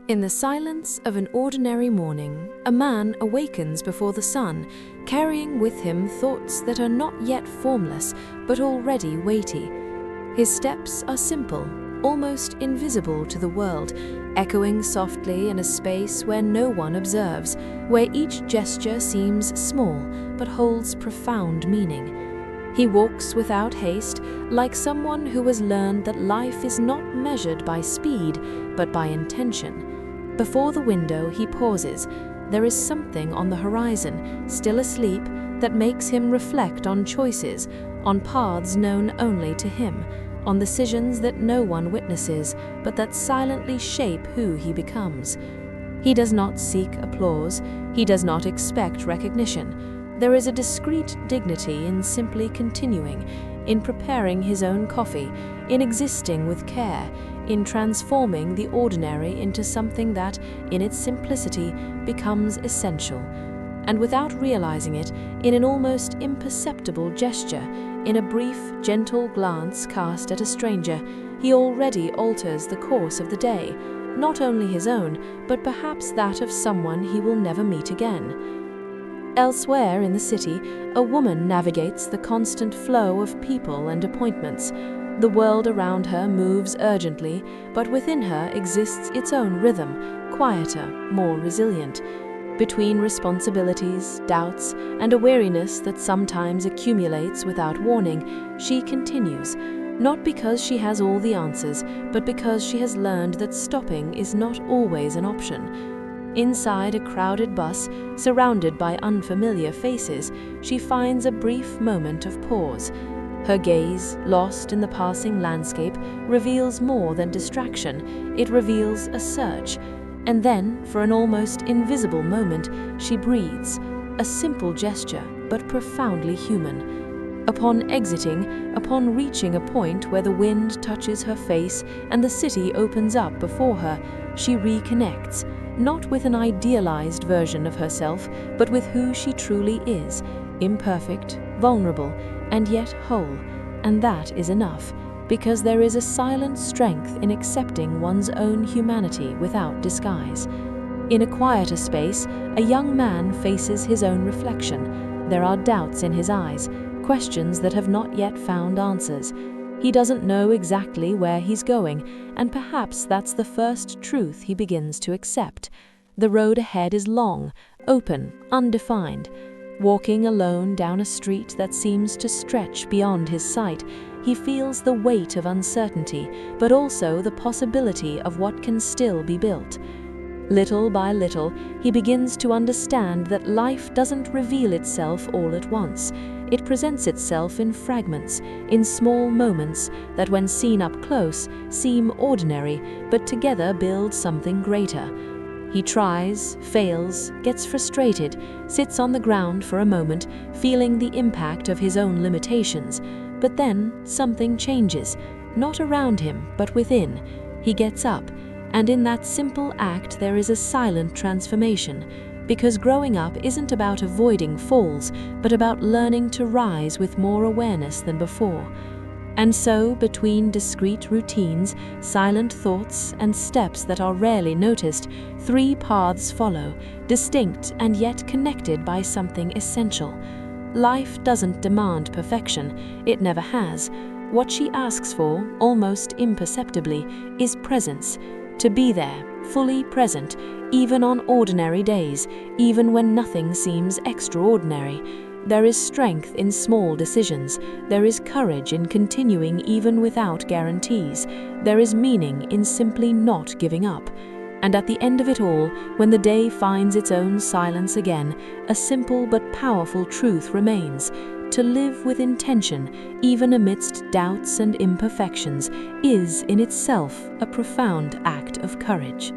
In the silence of an ordinary morning, a man awakens before the sun, carrying with him thoughts that are not yet formless, but already weighty. His steps are simple, almost invisible to the world, echoing softly in a space where no one observes, where each gesture seems small but holds profound meaning. He walks without haste, like someone who has learned that life is not measured by speed, but by intention. Before the window, he pauses. There is something on the horizon, still asleep, that makes him reflect on choices, on paths known only to him, on decisions that no one witnesses, but that silently shape who he becomes. He does not seek applause. He does not expect recognition. There is a discreet dignity in simply continuing, in preparing his own coffee, in existing with care, in transforming the ordinary into something that, in its simplicity, becomes essential. And without realizing it, in an almost imperceptible gesture, in a brief, gentle glance cast at a stranger, he already alters the course of the day, not only his own, but perhaps that of someone he will never meet again. Elsewhere in the city, a woman navigates the constant flow of people and appointments. The world around her moves urgently, but within her exists its own rhythm, quieter, more resilient. Between responsibilities, doubts, and a weariness that sometimes accumulates without warning, she continues, not because she has all the answers, but because she has learned that stopping is not always an option. Inside a crowded bus, surrounded by unfamiliar faces, she finds a brief moment of pause. Her gaze, lost in the passing landscape, reveals more than distraction. It reveals a search. And then, for an almost invisible moment, she breathes, a simple gesture, but profoundly human. Upon exiting, upon reaching a point where the wind touches her face and the city opens up before her, she reconnects, not with an idealized version of herself, but with who she truly is, imperfect, vulnerable, and yet whole. And that is enough, because there is a silent strength in accepting one's own humanity without disguise. In a quieter space, a young man faces his own reflection. There are doubts in his eyes, questions that have not yet found answers. He doesn't know exactly where he's going, and perhaps that's the first truth he begins to accept. The road ahead is long, open, undefined. Walking alone down a street that seems to stretch beyond his sight, he feels the weight of uncertainty, but also the possibility of what can still be built. Little by little, he begins to understand that life doesn't reveal itself all at once. It presents itself in fragments, in small moments that, when seen up close, seem ordinary, but together build something greater. He tries, fails, gets frustrated, sits on the ground for a moment, feeling the impact of his own limitations. But then something changes, not around him, but within. He gets up, and in that simple act there is a silent transformation, because growing up isn't about avoiding falls, but about learning to rise with more awareness than before. And so, between discrete routines, silent thoughts, and steps that are rarely noticed, three paths follow, distinct and yet connected by something essential. Life doesn't demand perfection. It never has. What she asks for, almost imperceptibly, is presence. To be there, fully present, even on ordinary days, even when nothing seems extraordinary. There is strength in small decisions. There is courage in continuing even without guarantees. There is meaning in simply not giving up. And at the end of it all, when the day finds its own silence again, a simple but powerful truth remains. To live with intention, even amidst doubts and imperfections, is in itself a profound act of courage.